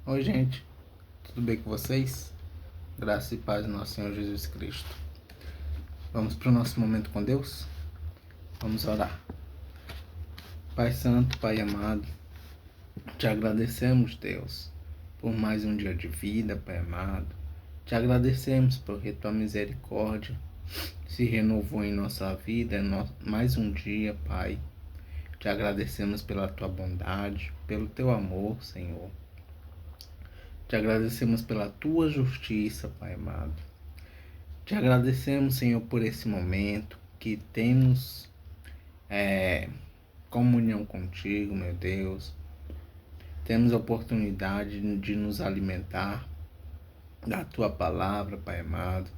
Oi, gente, tudo bem com vocês? Graça e paz do nosso Senhor Jesus Cristo. Vamos para o nosso momento com Deus? Vamos orar. Pai Santo, Pai amado, te agradecemos, Deus, por mais um dia de vida, Pai amado. Te agradecemos porque tua misericórdia se renovou em nossa vida, mais um dia, Pai. Te agradecemos pela tua bondade, pelo teu amor, Senhor. Te agradecemos pela tua justiça, Pai amado. Te agradecemos, Senhor, por esse momento que temos comunhão contigo, meu Deus. Temos a oportunidade de nos alimentar da tua palavra, Pai amado,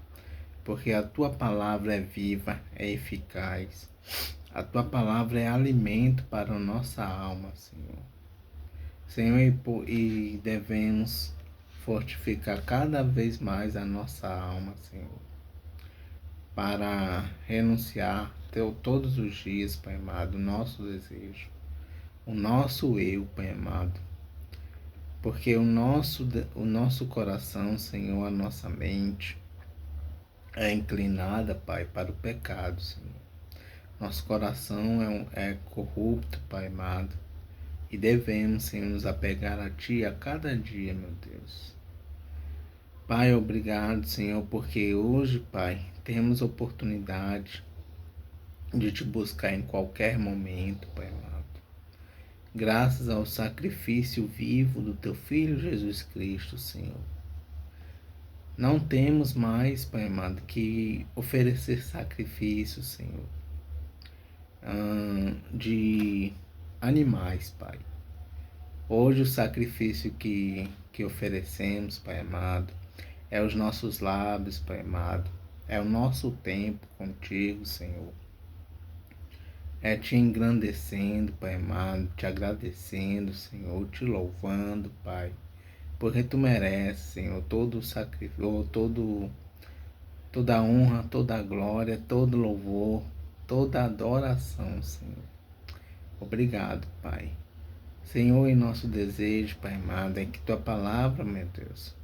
porque a tua palavra é viva, é eficaz. A tua palavra é alimento para a nossa alma, Senhor. Senhor, e devemos fortificar cada vez mais a nossa alma, Senhor, para renunciar todos os dias, Pai amado, o nosso desejo, o nosso eu, Pai amado. Porque o nosso coração, Senhor, a nossa mente é inclinada, Pai, para o pecado, Senhor. Nosso coração é corrupto, Pai amado, e devemos, Senhor, nos apegar a Ti a cada dia, meu Deus. Pai, obrigado, Senhor, porque hoje, Pai, temos oportunidade de Te buscar em qualquer momento, Pai amado. Graças ao sacrifício vivo do Teu Filho Jesus Cristo, Senhor. Não temos mais, Pai amado, que oferecer sacrifício, Senhor, de animais, Pai. Hoje o sacrifício que oferecemos, Pai amado, é os nossos lábios, Pai amado, é o nosso tempo contigo, Senhor. É te engrandecendo, Pai amado, te agradecendo, Senhor, te louvando, Pai, porque tu mereces, Senhor, todo o sacrifício, toda a honra, toda a glória, todo louvor, toda a adoração, Senhor. Obrigado, Pai. Senhor, e nosso desejo, Pai amado, é que tua palavra, meu Deus,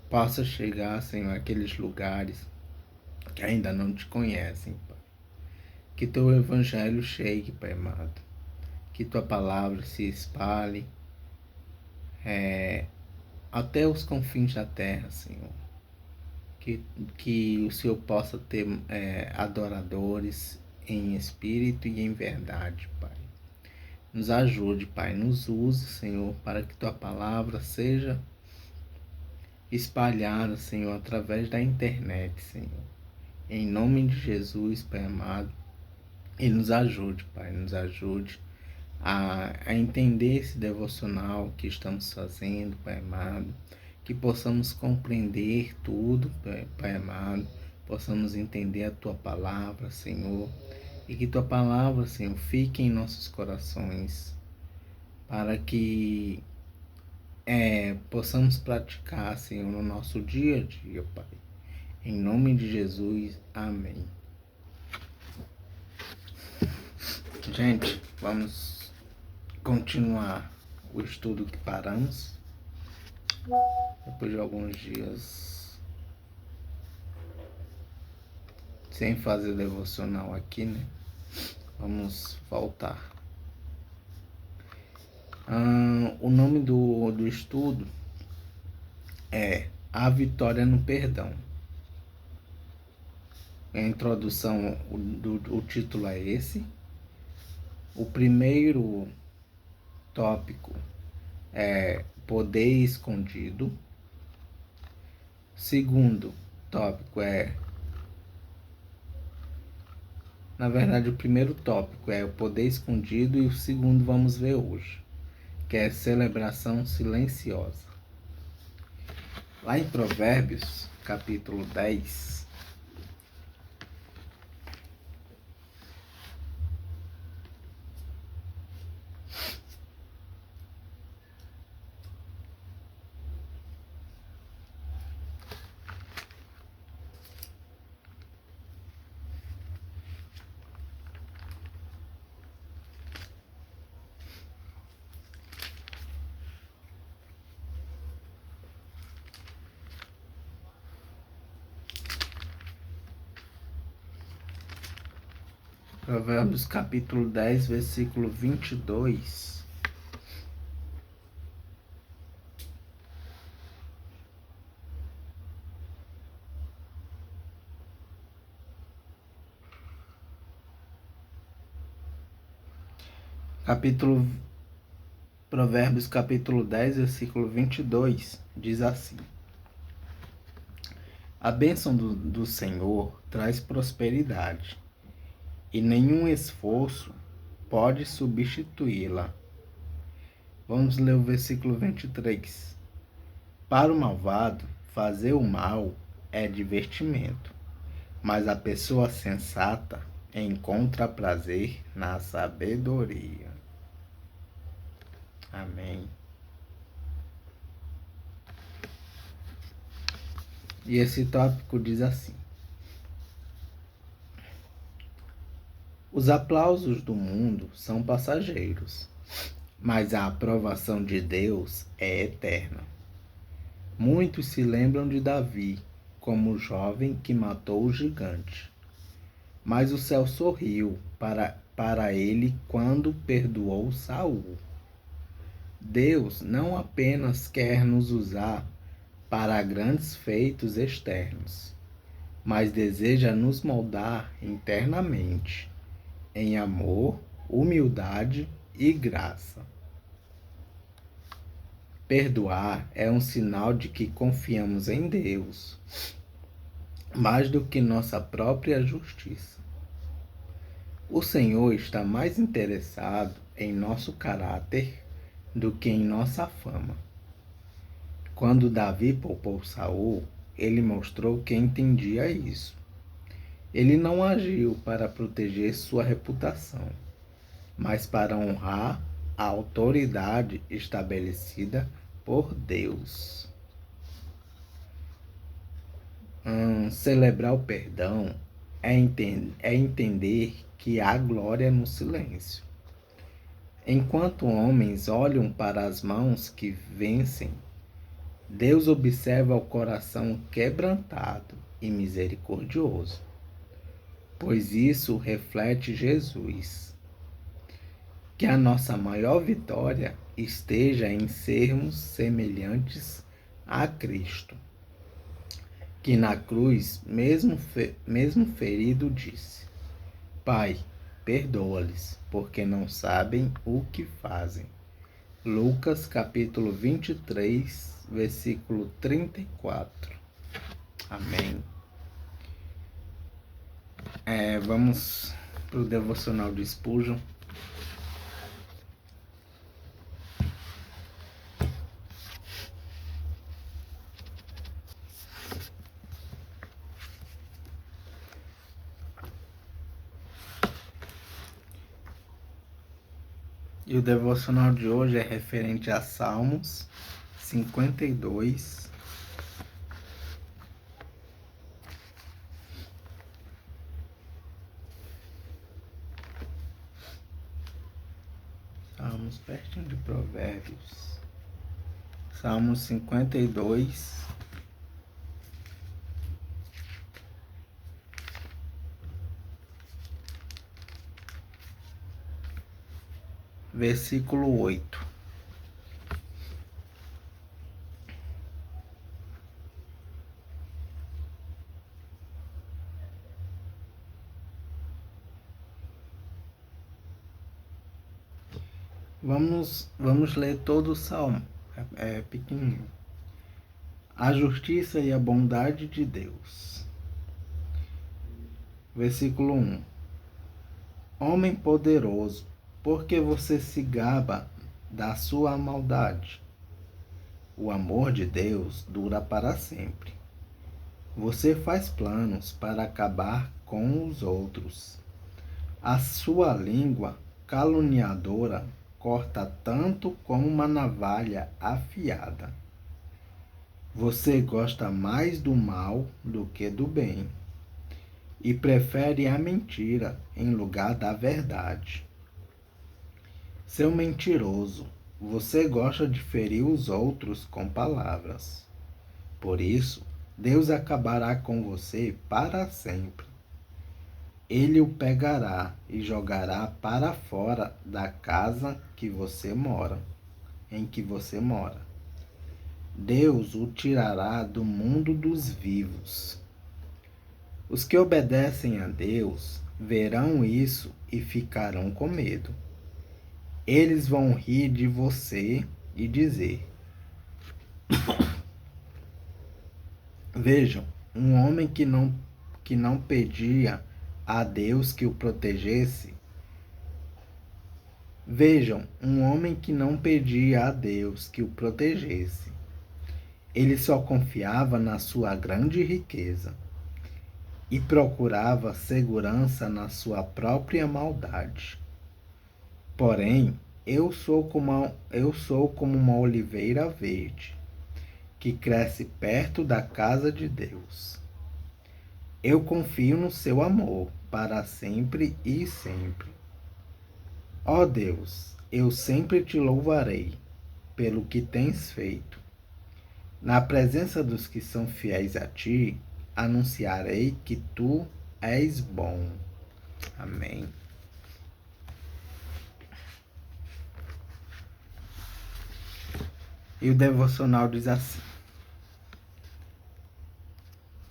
possa chegar, Senhor, àqueles lugares que ainda não te conhecem, Pai. Que teu evangelho chegue, Pai amado. Que tua palavra se espalhe até os confins da terra, Senhor. Que o Senhor possa ter adoradores em espírito e em verdade, Pai. Nos ajude, Pai, nos use, Senhor, para que tua palavra seja espalhada, Senhor, através da internet, Senhor. Em nome de Jesus, Pai amado, e nos ajude, Pai, nos ajude a entender esse devocional que estamos fazendo, Pai amado, que possamos compreender tudo, Pai amado, possamos entender a tua palavra, Senhor, e que tua palavra, Senhor, fique em nossos corações, para que possamos praticar, Senhor, no nosso dia a dia, Pai. Em nome de Jesus, amém. Gente, vamos continuar o estudo que paramos. Depois de alguns dias sem fazer devocional aqui, né? Vamos voltar. O nome do estudo é A Vitória no Perdão. A introdução, o título é esse. O primeiro tópico é Poder Escondido. Segundo tópico na verdade, o primeiro tópico é o poder escondido e o segundo vamos ver hoje, que é celebração silenciosa. Lá em Provérbios, capítulo 10, Provérbios capítulo 10, versículo 22. Provérbios capítulo 10, versículo 22, diz assim: A bênção do Senhor traz prosperidade, e nenhum esforço pode substituí-la. Vamos ler o versículo 23. Para o malvado, fazer o mal é divertimento, mas a pessoa sensata encontra prazer na sabedoria. Amém. E esse tópico diz assim: os aplausos do mundo são passageiros, mas a aprovação de Deus é eterna. Muitos se lembram de Davi como o jovem que matou o gigante, mas o céu sorriu para ele quando perdoou Saul. Deus não apenas quer nos usar para grandes feitos externos, mas deseja nos moldar internamente, em amor, humildade e graça. Perdoar é um sinal de que confiamos em Deus, mais do que nossa própria justiça. O Senhor está mais interessado em nosso caráter do que em nossa fama. Quando Davi poupou Saul, ele mostrou que entendia isso. Ele não agiu para proteger sua reputação, mas para honrar a autoridade estabelecida por Deus. Celebrar o perdão é entender que há glória no silêncio. Enquanto homens olham para as mãos que vencem, Deus observa o coração quebrantado e misericordioso, pois isso reflete Jesus. Que a nossa maior vitória esteja em sermos semelhantes a Cristo, que na cruz, mesmo ferido, disse: Pai, perdoa-lhes, porque não sabem o que fazem. Lucas capítulo 23, versículo 34. Amém. Vamos para o devocional de Spurgeon. E o devocional de hoje é referente a Salmos 52, Salmos pertinho de Provérbios. Salmos 52, versículo 8. Vamos ler todo o salmo, é pequenininho. A justiça e a bondade de Deus. Versículo 1. Homem poderoso, por que você se gaba da sua maldade? O amor de Deus dura para sempre. Você faz planos para acabar com os outros. A sua língua caluniadora corta tanto como uma navalha afiada. Você gosta mais do mal do que do bem, e prefere a mentira em lugar da verdade. Seu mentiroso, você gosta de ferir os outros com palavras. Por isso, Deus acabará com você para sempre. ele o pegará e jogará para fora da casa que você mora, em que você mora. Deus o tirará do mundo dos vivos. Os que obedecem a Deus verão isso e ficarão com medo. Eles vão rir de você e dizer: Vejam, um homem que não pedia a Deus que o protegesse. Vejam, um homem que não pedia a Deus que o protegesse. Ele só confiava na sua grande riqueza e procurava segurança na sua própria maldade. Porém, eu sou como uma oliveira verde, que cresce perto da casa de Deus. Eu confio no seu amor para sempre e sempre. Ó Deus, eu sempre te louvarei pelo que tens feito. Na presença dos que são fiéis a ti, anunciarei que tu és bom. Amém. E o devocional diz assim: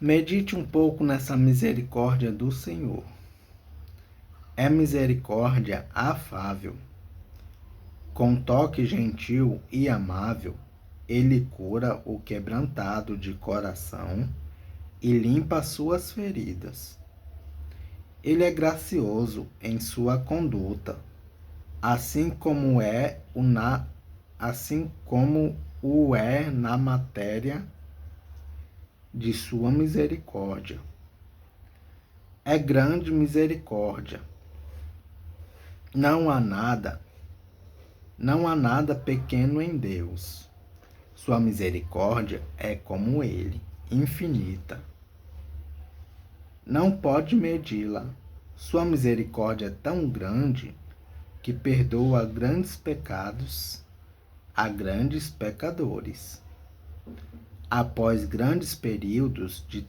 medite um pouco nessa misericórdia do Senhor. É misericórdia afável. Com toque gentil e amável, ele cura o quebrantado de coração e limpa suas feridas. Ele é gracioso em sua conduta, assim como o é na matéria de sua misericórdia. É grande misericórdia. Não há nada pequeno em Deus. Sua misericórdia é como ele, infinita. Não pode medi-la. Sua misericórdia é tão grande que perdoa grandes pecados a grandes pecadores. Após grandes períodos de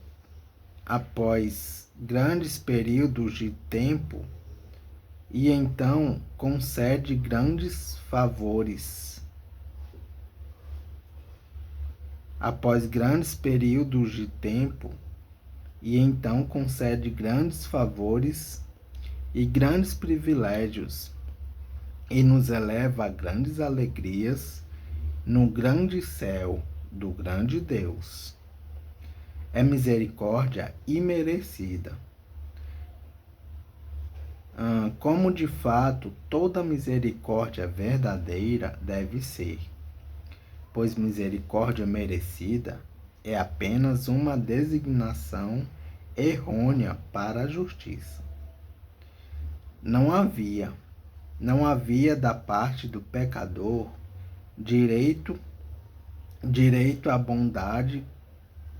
tempo, e então concede grandes favores. Após grandes períodos de tempo, e então concede grandes favores e grandes privilégios, e nos eleva a grandes alegrias no grande céu do grande Deus. É misericórdia imerecida. Como de fato toda misericórdia verdadeira deve ser, pois misericórdia merecida é apenas uma designação errônea para a justiça. Não havia da parte do pecador direito à bondade,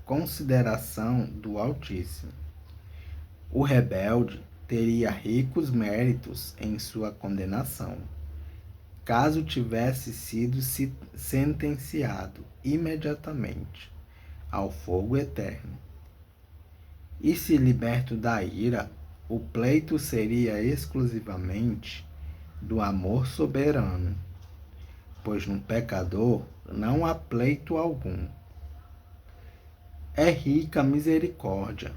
consideração do Altíssimo. O rebelde teria ricos méritos em sua condenação, caso tivesse sido sentenciado imediatamente ao fogo eterno. E se liberto da ira, o pleito seria exclusivamente do amor soberano, pois no pecador não há pleito algum. É rica a misericórdia.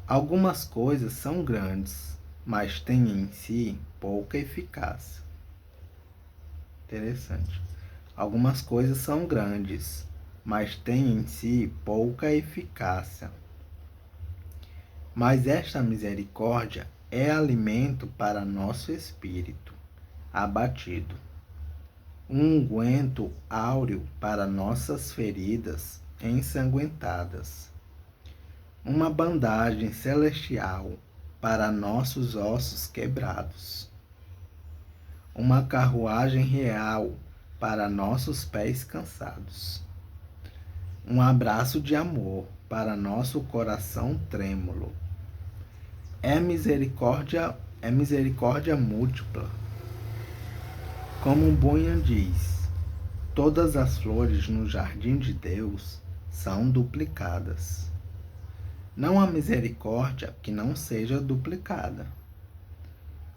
Algumas coisas são grandes, mas têm em si pouca eficácia. Interessante. Algumas coisas são grandes, mas têm em si pouca eficácia. Mas esta misericórdia é alimento para nosso espírito abatido, um unguento áureo para nossas feridas ensanguentadas, uma bandagem celestial para nossos ossos quebrados, uma carruagem real para nossos pés cansados, um abraço de amor para nosso coração trêmulo. É misericórdia múltipla. Como Bunyan diz, todas as flores no jardim de Deus são duplicadas. Não há misericórdia que não seja duplicada.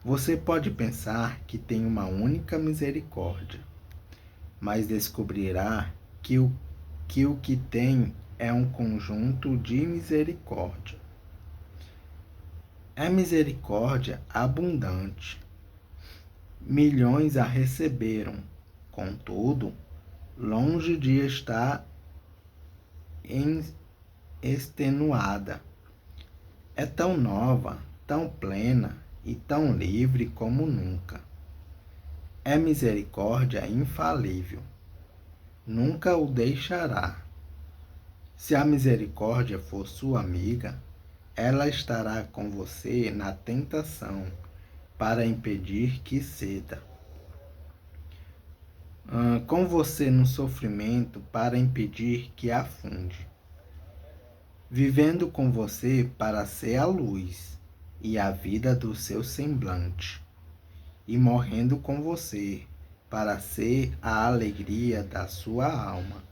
Você pode pensar que tem uma única misericórdia, mas descobrirá que tem é um conjunto de misericórdia. É misericórdia abundante. Milhões a receberam, contudo, longe de estar extenuada. É tão nova, tão plena e tão livre como nunca. É misericórdia infalível. Nunca o deixará. Se a misericórdia for sua amiga, ela estará com você na tentação para impedir que ceda. Com você no sofrimento para impedir que afunde. Vivendo com você para ser a luz e a vida do seu semblante, e morrendo com você para ser a alegria da sua alma.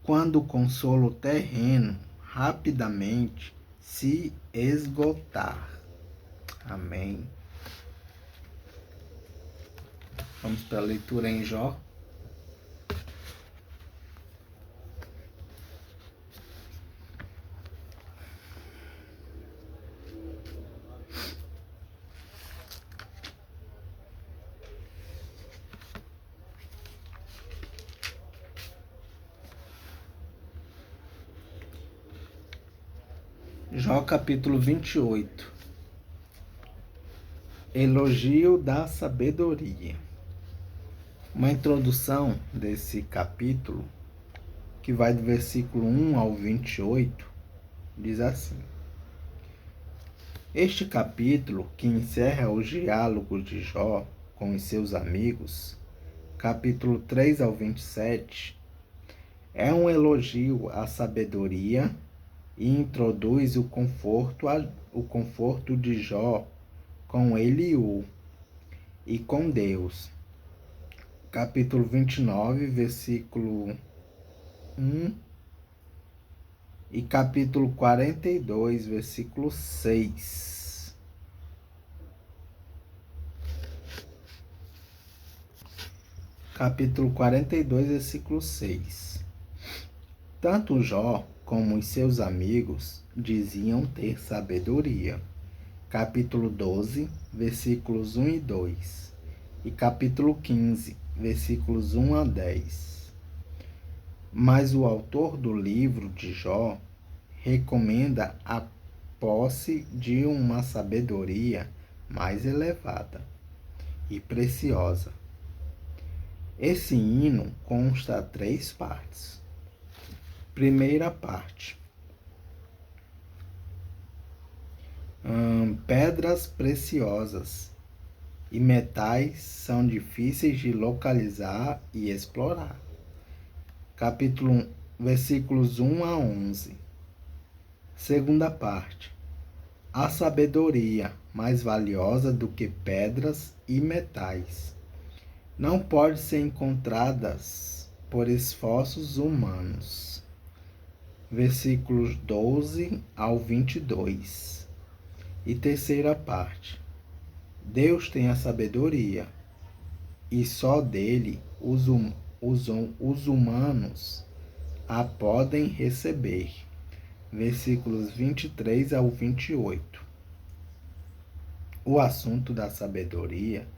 Quando o consolo terreno rapidamente se esgotar. Amém. Vamos para a leitura em Jó. Jó capítulo 28. Elogio da sabedoria. Uma introdução desse capítulo, que vai do versículo 1 ao 28, diz assim: Este capítulo, que encerra os diálogos de Jó com os seus amigos, capítulo 3 ao 27, é um elogio à sabedoria e introduz o conforto de Jó com Eliú e com Deus. Capítulo 29, versículo 1 e capítulo 42, versículo 6. Capítulo 42, versículo 6. Tanto Jó como os seus amigos diziam ter sabedoria. Capítulo 12, versículos 1 e 2. E capítulo 15, versículos 1 a 10. Mas o autor do livro de Jó recomenda a posse de uma sabedoria mais elevada e preciosa. Esse hino consta de 3 partes. Primeira parte. Pedras preciosas e metais são difíceis de localizar e explorar. Capítulo 1, versículos 1 a 11. Segunda parte. A sabedoria, mais valiosa do que pedras e metais, não pode ser encontradas por esforços humanos. Versículos 12 ao 22. E terceira parte. Deus tem a sabedoria, e só dele os humanos a podem receber. Versículos 23 ao 28. O assunto da sabedoria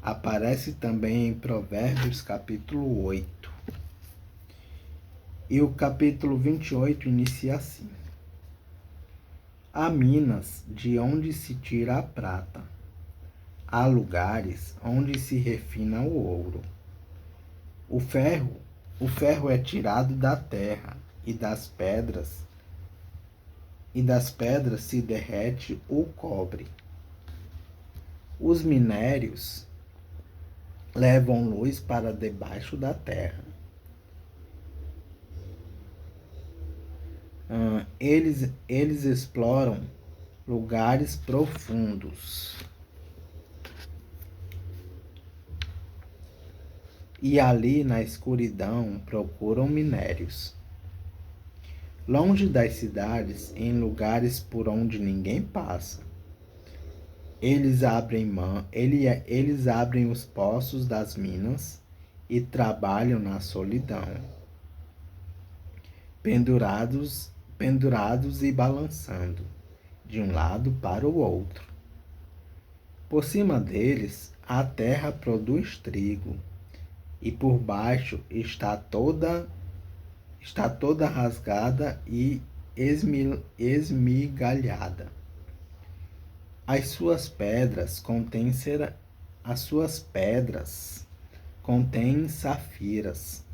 aparece também em Provérbios capítulo 8. E o capítulo 28 inicia assim: Há minas de onde se tira a prata, há lugares onde se refina o ouro. O ferro é tirado da terra, e das pedras se derrete o cobre. Os minérios levam luz para debaixo da terra. Eles exploram lugares profundos e ali na escuridão procuram minérios. longe das cidades, em lugares por onde ninguém passa. Eles abrem os poços das minas e trabalham na solidão, pendurados e balançando de um lado para o outro. Por cima deles, a terra produz trigo, e por baixo está toda rasgada e esmigalhada. As suas pedras contêm safiras,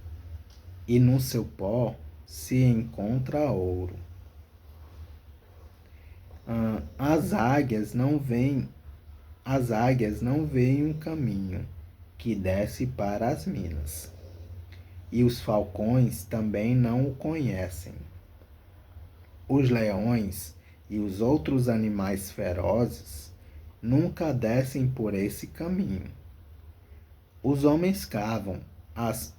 e no seu pó se encontra ouro. As águias não veem um caminho que desce para as minas, e os falcões também não o conhecem. Os leões e os outros animais ferozes nunca descem por esse caminho. Os homens cavam as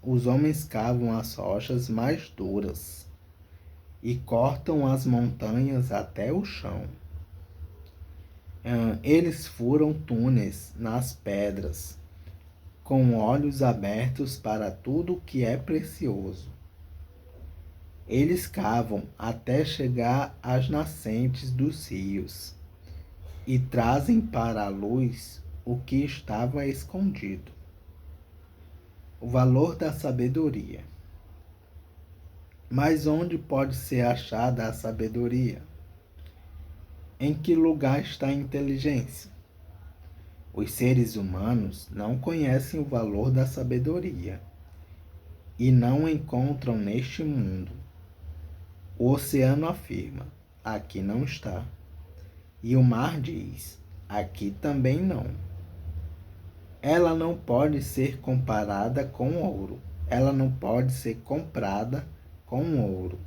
rochas mais duras e cortam as montanhas até o chão. Eles furam túneis nas pedras, com olhos abertos para tudo que é precioso. Eles cavam até chegar às nascentes dos rios e trazem para a luz o que estava escondido. O valor da sabedoria. Mas onde pode ser achada a sabedoria? Em que lugar está a inteligência? Os seres humanos não conhecem o valor da sabedoria e não encontram neste mundo. O oceano afirma: aqui não está. E o mar diz: aqui também não. Ela não pode ser comparada com ouro. Ela não pode ser comprada com ouro,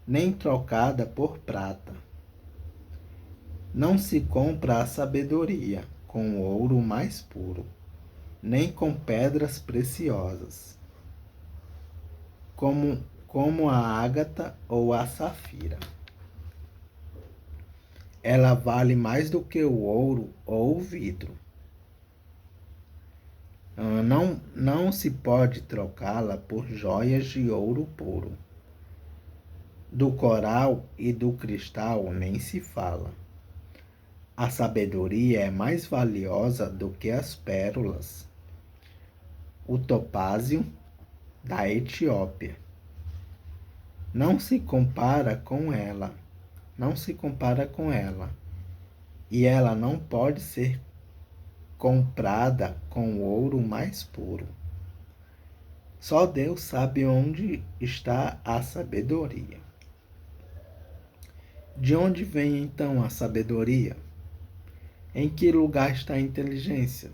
nem trocada por prata. Não se compra a sabedoria com o ouro mais puro, nem com pedras preciosas, como a ágata ou a safira. Ela vale mais do que o ouro ou o vidro. Não se pode trocá-la por joias de ouro puro. Do coral e do cristal nem se fala. A sabedoria é mais valiosa do que as pérolas. O topázio da Etiópia não se compara com ela. E ela não pode ser comprada com o ouro mais puro. Só Deus sabe onde está a sabedoria. De onde vem então a sabedoria? Em que lugar está a inteligência?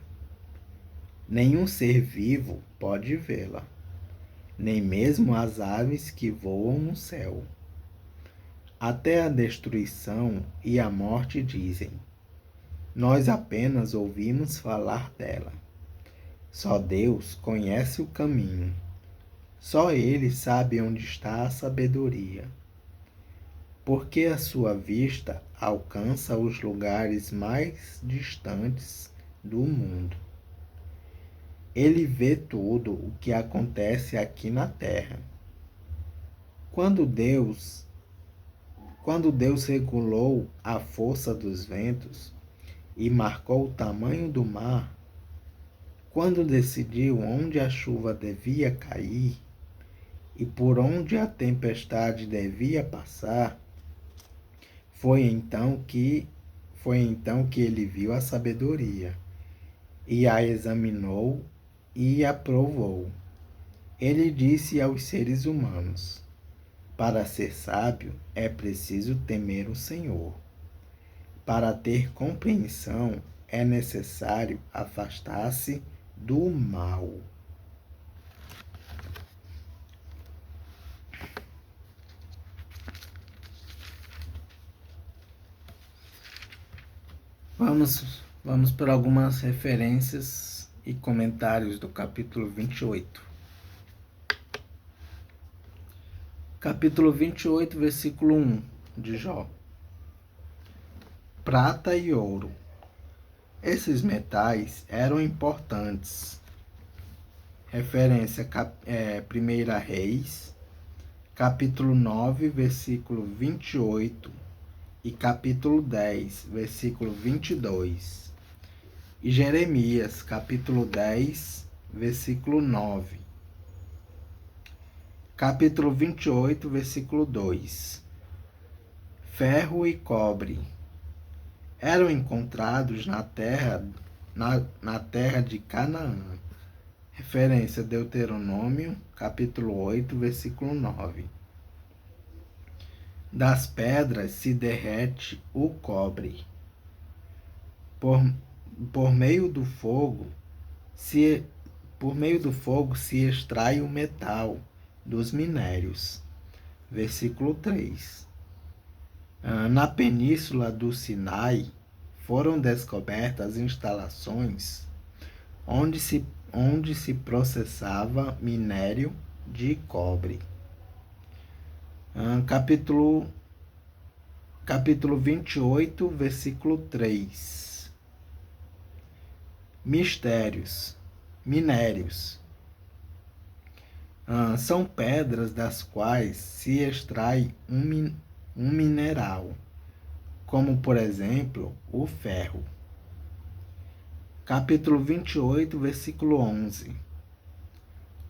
Nenhum ser vivo pode vê-la, nem mesmo as aves que voam no céu. Até a destruição e a morte dizem: nós apenas ouvimos falar dela. Só Deus conhece o caminho. Só Ele sabe onde está a sabedoria. Porque a sua vista alcança os lugares mais distantes do mundo. Ele vê tudo o que acontece aqui na terra. Quando Deus regulou a força dos ventos e marcou o tamanho do mar, quando decidiu onde a chuva devia cair e por onde a tempestade devia passar, foi então que ele viu a sabedoria e a examinou e aprovou. Ele disse aos seres humanos: para ser sábio é preciso temer o Senhor. Para ter compreensão é necessário afastar-se do mal. Vamos por algumas referências e comentários do capítulo 28. Capítulo 28, versículo 1 de Jó. Prata e ouro. Esses metais eram importantes. Referência 1 Reis, capítulo 9, versículo 28 e capítulo 10, versículo 22. E Jeremias, capítulo 10, versículo 9. Capítulo 28, versículo 2. Ferro e cobre eram encontrados na terra de Canaã. Referência Deuteronômio, capítulo 8, versículo 9. Das pedras se derrete o cobre. Por meio do fogo se extrai o metal dos minérios. Versículo 3. Na península do Sinai foram descobertas instalações onde se processava minério de cobre. Capítulo 28, versículo 3. Minérios. São pedras das quais se extrai um mineral, como por exemplo o ferro. Capítulo 28, versículo 11.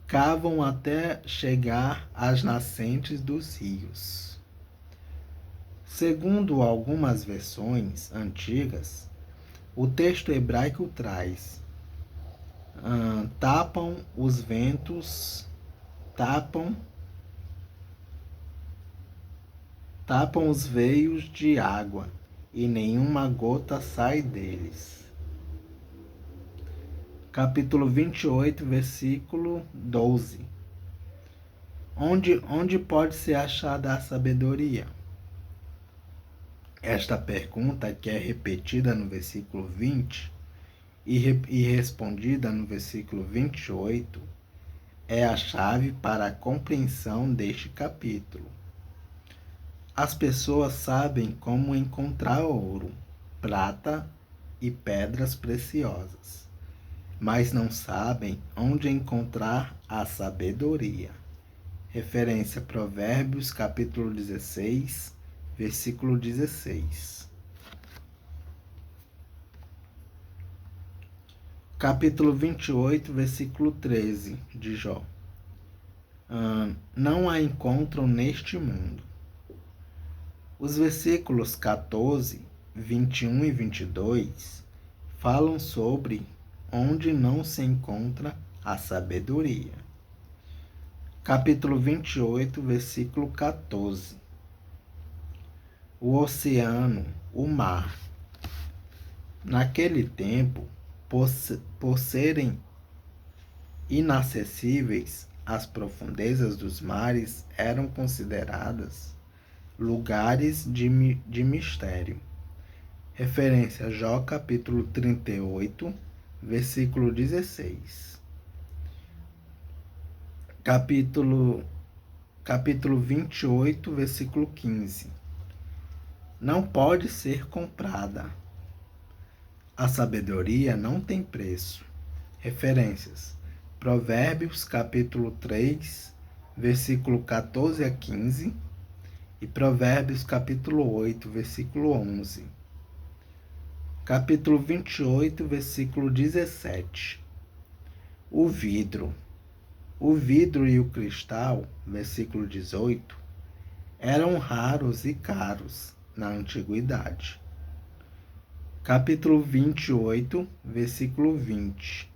Cavam até chegar às nascentes dos rios. Segundo algumas versões antigas, o texto hebraico traz: tapam os ventos, tapam os veios de água, e nenhuma gota sai deles. Capítulo 28, versículo 12. Onde pode ser achada a sabedoria? Esta pergunta, que é repetida no versículo 20 e respondida no versículo 28, é a chave para a compreensão deste capítulo. As pessoas sabem como encontrar ouro, prata e pedras preciosas, mas não sabem onde encontrar a sabedoria. Referência Provérbios, capítulo 16, versículo 16. Capítulo 28, versículo 13 de Jó. Não a encontram neste mundo. Os versículos 14, 21 e 22 falam sobre onde não se encontra a sabedoria. Capítulo 28, versículo 14. O oceano, o mar. Naquele tempo, por serem inacessíveis, as profundezas dos mares eram consideradas lugares de mistério. Referência Jó, capítulo 38, versículo 16. Capítulo 28, versículo 15. Não pode ser comprada. A sabedoria não tem preço. Referências: Provérbios, capítulo 3, versículo 14 a 15 e Provérbios, capítulo 8, versículo 11. Capítulo 28, versículo 17. O vidro e o cristal, versículo 18, eram raros e caros na antiguidade. Capítulo 28, versículo 20.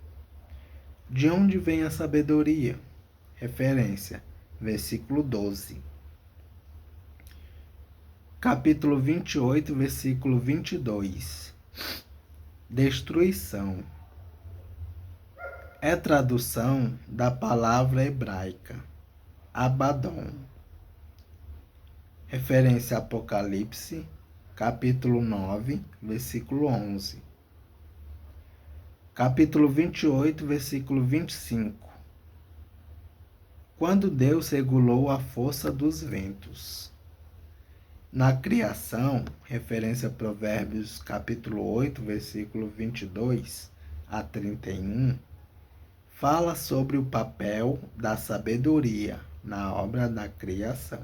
De onde vem a sabedoria? Referência, versículo 12. Capítulo 28, versículo 22. Destruição. É tradução da palavra hebraica Abaddon. Referência Apocalipse, capítulo 9, versículo 11. Capítulo 28, versículo 25. Quando Deus regulou a força dos ventos. Na criação, referência a Provérbios capítulo 8, versículo 22 a 31, fala sobre o papel da sabedoria na obra da criação.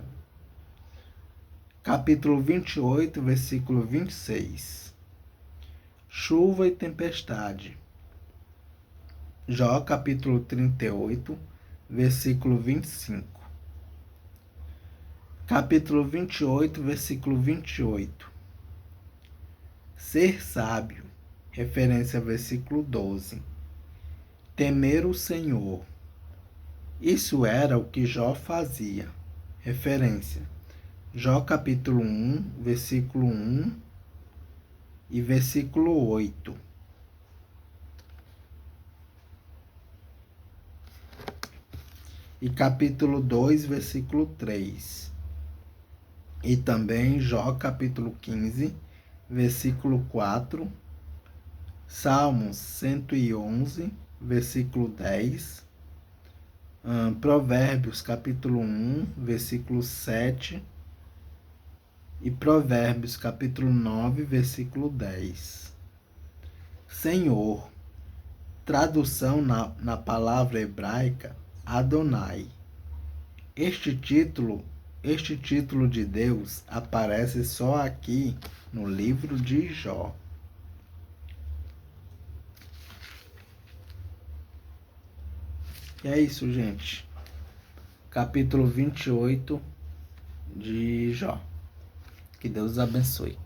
Capítulo 28, versículo 26. Chuva e tempestade. Jó capítulo 38, versículo 25. Capítulo 28, versículo 28. Ser sábio, referência ao versículo 12. Temer o Senhor. Isso era o que Jó fazia. Referência. Jó capítulo 1, versículo 1 e versículo 8. E capítulo 2, versículo 3. E também Jó capítulo 15, versículo 4. Salmos 111, versículo 10. Provérbios capítulo 1, versículo 7. E Provérbios capítulo 9, versículo 10. Senhor, tradução na palavra hebraica, Adonai. Este título de Deus aparece só aqui no livro de Jó. E é isso, gente. Capítulo 28 de Jó. Que Deus abençoe.